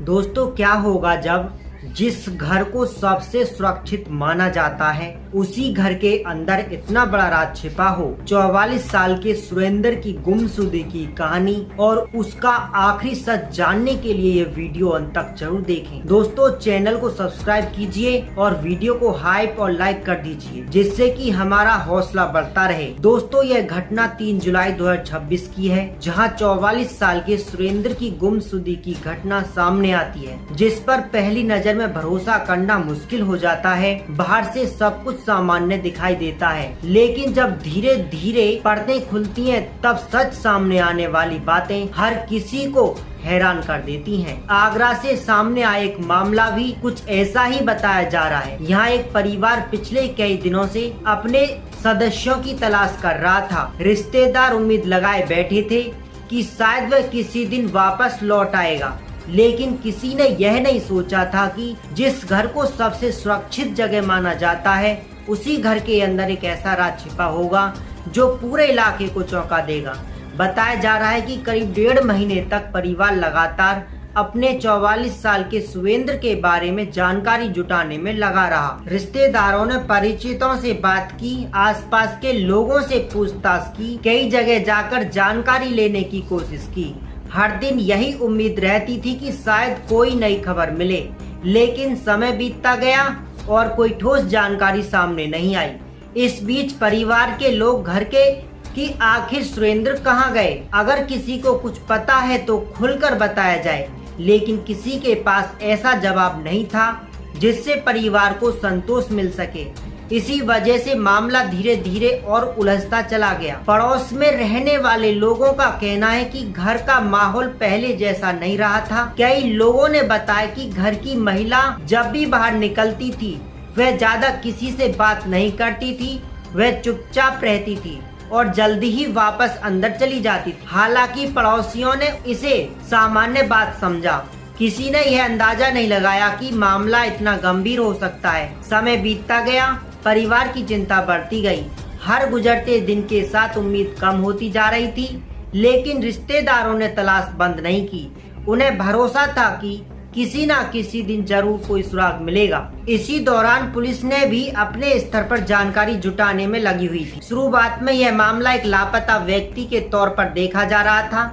दोस्तों, क्या होगा जब जिस घर को सबसे सुरक्षित माना जाता है उसी घर के अंदर इतना बड़ा राज छिपा हो। 44 साल के सुरेंद्र की गुमशुदगी की कहानी और उसका आखिरी सच जानने के लिए ये वीडियो अंत तक जरूर देखें। दोस्तों, चैनल को सब्सक्राइब कीजिए और वीडियो को हाइप और लाइक कर दीजिए, जिससे कि हमारा हौसला बढ़ता रहे। दोस्तों, यह घटना 3 जुलाई 2026 की है, जहां 44 साल के सुरेंद्र की गुमशुदगी की घटना सामने आती है, जिस पर पहली नजर में भरोसा करना मुश्किल हो जाता है। बाहर से सब कुछ सामान्य दिखाई देता है, लेकिन जब धीरे धीरे पर्दें खुलती हैं, तब सच सामने आने वाली बातें हर किसी को हैरान कर देती हैं। आगरा से सामने आया एक मामला भी कुछ ऐसा ही बताया जा रहा है। यहाँ एक परिवार पिछले कई दिनों से अपने सदस्यों की तलाश कर रहा था। रिश्तेदार उम्मीद लगाए बैठे थे कि शायद वह किसी दिन वापस लौट आएगा, लेकिन किसी ने यह नहीं सोचा था कि जिस घर को सबसे सुरक्षित जगह माना जाता है, उसी घर के अंदर एक ऐसा राज छिपा होगा जो पूरे इलाके को चौंका देगा। बताया जा रहा है कि करीब 1.5 महीने तक परिवार लगातार अपने 44 साल के सुरेंद्र के बारे में जानकारी जुटाने में लगा रहा। रिश्तेदारों ने परिचितों से बात की, आसपास के लोगों से पूछताछ की, कई जगह जाकर जानकारी लेने की कोशिश की। हर दिन यही उम्मीद रहती थी कि शायद कोई नई खबर मिले, लेकिन समय बीतता गया और कोई ठोस जानकारी सामने नहीं आई। इस बीच परिवार के लोग घर के कि आखिर सुरेंद्र कहाँ गए, अगर किसी को कुछ पता है तो खुलकर बताया जाए, लेकिन किसी के पास ऐसा जवाब नहीं था जिससे परिवार को संतोष मिल सके। इसी वजह से मामला धीरे धीरे और उलझता चला गया। पड़ोस में रहने वाले लोगों का कहना है कि घर का माहौल पहले जैसा नहीं रहा था। कई लोगों ने बताया कि घर की महिला जब भी बाहर निकलती थी, वह ज्यादा किसी से बात नहीं करती थी, वह चुपचाप रहती थी और जल्दी ही वापस अंदर चली जाती थी। हालांकि पड़ोसियों ने इसे सामान्य बात समझा। किसी ने यह अंदाजा नहीं लगाया कि मामला इतना गंभीर हो सकता है। समय बीतता गया, परिवार की चिंता बढ़ती गई। हर गुजरते दिन के साथ उम्मीद कम होती जा रही थी, लेकिन रिश्तेदारों ने तलाश बंद नहीं की। उन्हें भरोसा था कि किसी न किसी दिन जरूर कोई सुराग मिलेगा। इसी दौरान पुलिस ने भी अपने स्तर पर जानकारी जुटाने में लगी हुई थी। शुरुआत में यह मामला एक लापता व्यक्ति के तौर पर देखा जा रहा था।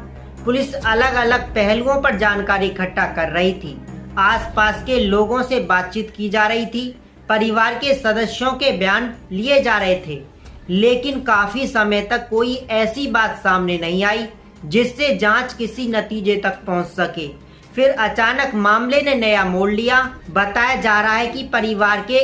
पुलिस अलग अलग पहलुओं पर जानकारी इकट्ठा कर रही थी, आसपास के लोगों से बातचीत की जा रही थी, परिवार के सदस्यों के बयान लिए जा रहे थे, लेकिन काफी समय तक कोई ऐसी बात सामने नहीं आई जिससे जांच किसी नतीजे तक पहुंच सके। फिर अचानक मामले ने नया मोड़ लिया। बताया जा रहा है कि परिवार के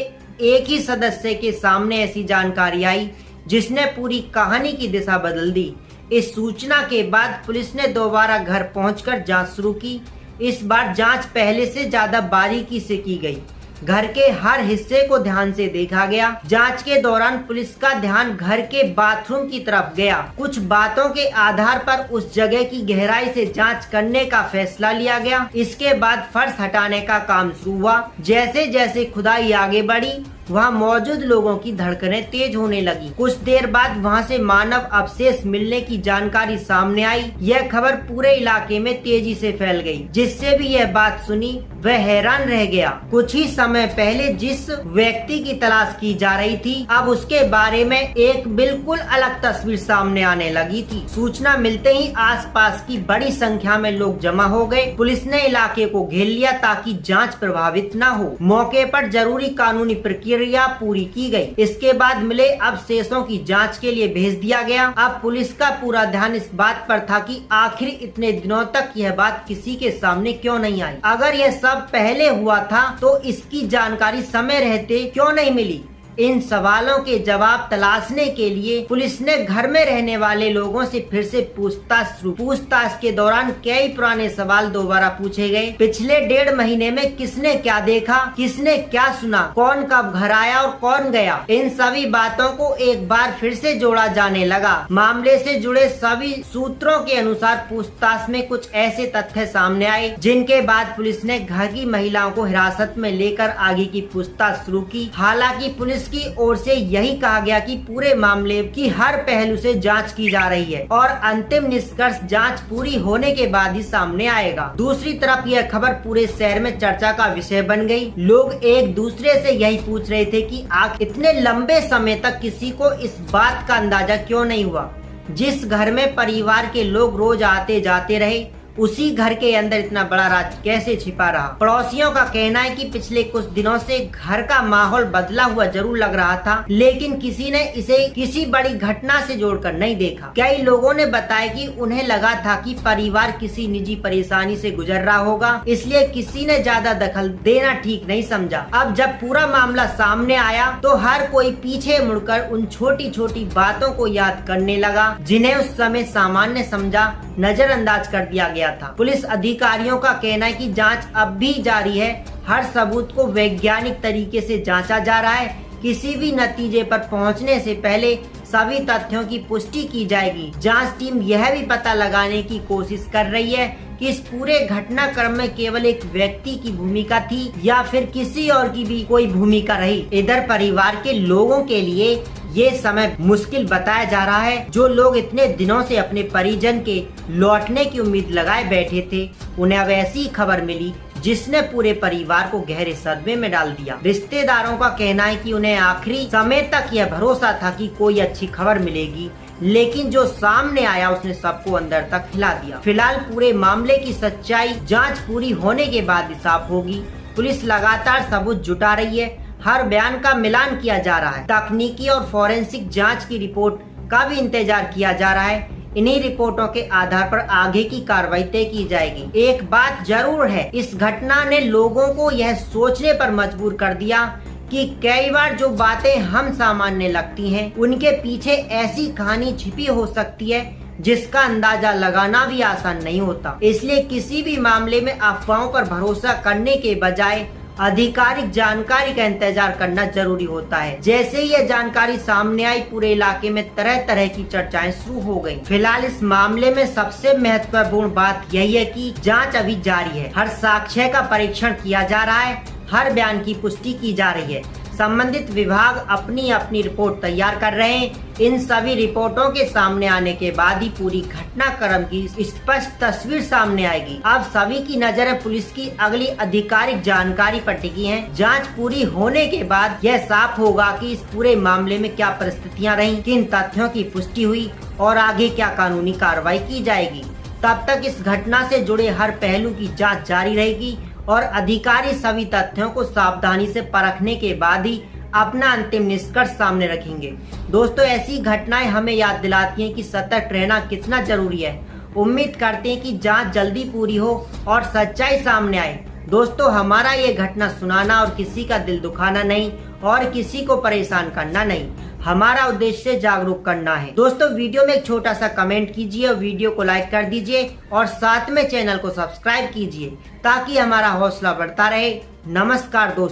एक ही सदस्य के सामने ऐसी जानकारी आई जिसने पूरी कहानी की दिशा बदल दी। इस सूचना के बाद पुलिस ने दोबारा घर पहुंचकर जांच शुरू की। इस बार जांच पहले से ज्यादा बारीकी से की गई। घर के हर हिस्से को ध्यान से देखा गया। जांच के दौरान पुलिस का ध्यान घर के बाथरूम की तरफ गया। कुछ बातों के आधार पर उस जगह की गहराई से जांच करने का फैसला लिया गया। इसके बाद फर्श हटाने का काम शुरू हुआ। जैसे जैसे खुदाई आगे बढ़ी, वहाँ मौजूद लोगों की धड़कनें तेज होने लगी। कुछ देर बाद वहाँ से मानव अवशेष मिलने की जानकारी सामने आई। यह खबर पूरे इलाके में तेजी से फैल गई। जिससे भी यह बात सुनी, वह हैरान रह गया। कुछ ही समय पहले जिस व्यक्ति की तलाश की जा रही थी, अब उसके बारे में एक बिल्कुल अलग तस्वीर सामने आने लगी थी। सूचना मिलते ही आसपास की बड़ी संख्या में लोग जमा हो गए। पुलिस ने इलाके को घेर लिया ताकि जांच प्रभावित न हो। मौके पर जरूरी कानूनी प्रक्रिया पूरी की गई। इसके बाद मिले अवशेषों की जांच के लिए भेज दिया गया। अब पुलिस का पूरा ध्यान इस बात पर था कि आखिर इतने दिनों तक यह बात किसी के सामने क्यों नहीं आई। अगर यह सब पहले हुआ था तो इसकी जानकारी समय रहते क्यों नहीं मिली। इन सवालों के जवाब तलाशने के लिए पुलिस ने घर में रहने वाले लोगों से फिर से पूछताछ शुरू। पूछताछ के दौरान कई पुराने सवाल दोबारा पूछे गए। पिछले 1.5 महीने में किसने क्या देखा, किसने क्या सुना, कौन कब घर आया और कौन गया, इन सभी बातों को एक बार फिर से जोड़ा जाने लगा। मामले से जुड़े सभी सूत्रों के अनुसार पूछताछ में कुछ ऐसे तथ्य सामने आए जिनके बाद पुलिस ने घर की महिलाओं को हिरासत में लेकर आगे की पूछताछ शुरू की। हालांकि पुलिस पुलिस की ओर से यही कहा गया कि पूरे मामले की हर पहलू से जांच की जा रही है और अंतिम निष्कर्ष जांच पूरी होने के बाद ही सामने आएगा। दूसरी तरफ यह खबर पूरे शहर में चर्चा का विषय बन गई। लोग एक दूसरे से यही पूछ रहे थे कि आखिर इतने लंबे समय तक किसी को इस बात का अंदाजा क्यों नहीं हुआ। जिस घर में परिवार के लोग रोज आते जाते रहे, उसी घर के अंदर इतना बड़ा राज कैसे छिपा रहा। पड़ोसियों का कहना है कि पिछले कुछ दिनों से घर का माहौल बदला हुआ जरूर लग रहा था, लेकिन किसी ने इसे किसी बड़ी घटना से जोड़कर नहीं देखा। कई लोगों ने बताया कि उन्हें लगा था कि परिवार किसी निजी परेशानी से गुजर रहा होगा, इसलिए किसी ने ज्यादा दखल देना ठीक नहीं समझा। अब जब पूरा मामला सामने आया तो हर कोई पीछे मुड़कर उन छोटी छोटी बातों को याद करने लगा जिन्हें उस समय सामान्य समझा नजरअंदाज कर दिया गया था। पुलिस अधिकारियों का कहना है कि जांच अब भी जारी है। हर सबूत को वैज्ञानिक तरीके से जांचा जा रहा है। किसी भी नतीजे पर पहुंचने से पहले सभी तथ्यों की पुष्टि की जाएगी। जांच टीम यह भी पता लगाने की कोशिश कर रही है कि इस पूरे घटनाक्रम में केवल एक व्यक्ति की भूमिका थी या फिर किसी और की भी कोई भूमिका रही। इधर परिवार के लोगों के लिए ये समय मुश्किल बताया जा रहा है। जो लोग इतने दिनों से अपने परिजन के लौटने की उम्मीद लगाए बैठे थे, उन्हें अब ऐसी खबर मिली जिसने पूरे परिवार को गहरे सदमे में डाल दिया। रिश्तेदारों का कहना है कि उन्हें आखिरी समय तक यह भरोसा था कि कोई अच्छी खबर मिलेगी, लेकिन जो सामने आया उसने सबको अंदर तक हिला दिया। फिलहाल पूरे मामले की सच्चाई जांच पूरी होने के बाद ही साफ होगी। पुलिस लगातार सबूत जुटा रही है, हर बयान का मिलान किया जा रहा है। तकनीकी और फोरेंसिक जांच की रिपोर्ट का भी इंतजार किया जा रहा है। इन्हीं रिपोर्टों के आधार पर आगे की कार्रवाई तय की जाएगी। एक बात जरूर है, इस घटना ने लोगों को यह सोचने पर मजबूर कर दिया कि कई बार जो बातें हम सामान्य लगती हैं, उनके पीछे ऐसी कहानी छिपी हो सकती है जिसका अंदाजा लगाना भी आसान नहीं होता। इसलिए किसी भी मामले में अफवाहों पर भरोसा करने के बजाय आधिकारिक जानकारी का इंतजार करना जरूरी होता है। जैसे ही यह जानकारी सामने आई, पूरे इलाके में तरह तरह की चर्चाएं शुरू हो गयी। फिलहाल इस मामले में सबसे महत्वपूर्ण बात यही है कि जांच अभी जारी है। हर साक्ष्य का परीक्षण किया जा रहा है, हर बयान की पुष्टि की जा रही है। संबंधित विभाग अपनी अपनी रिपोर्ट तैयार कर रहे हैं। इन सभी रिपोर्टों के सामने आने के बाद ही पूरी घटनाक्रम की स्पष्ट तस्वीर सामने आएगी। अब सभी की नजरें पुलिस की अगली आधिकारिक जानकारी पर टिकी हैं। जांच पूरी होने के बाद यह साफ होगा कि इस पूरे मामले में क्या परिस्थितियां रहीं, किन तथ्यों की पुष्टि हुई और आगे क्या कानूनी कार्रवाई की जाएगी। तब तक इस घटना से जुड़े हर पहलू की जाँच जारी रहेगी और अधिकारी सभी तथ्यों को सावधानी से परखने के बाद ही अपना अंतिम निष्कर्ष सामने रखेंगे। दोस्तों, ऐसी घटनाएं हमें याद दिलाती हैं कि सतर्क रहना कितना जरूरी है। उम्मीद करते हैं कि जांच जल्दी पूरी हो और सच्चाई सामने आए। दोस्तों, हमारा ये घटना सुनाना और किसी का दिल दुखाना नहीं और किसी को परेशान करना नहीं, हमारा उद्देश्य जागरूक करना है। दोस्तों, वीडियो में एक छोटा सा कमेंट कीजिए और वीडियो को लाइक कर दीजिए और साथ में चैनल को सब्सक्राइब कीजिए ताकि हमारा हौसला बढ़ता रहे। नमस्कार दोस्तों।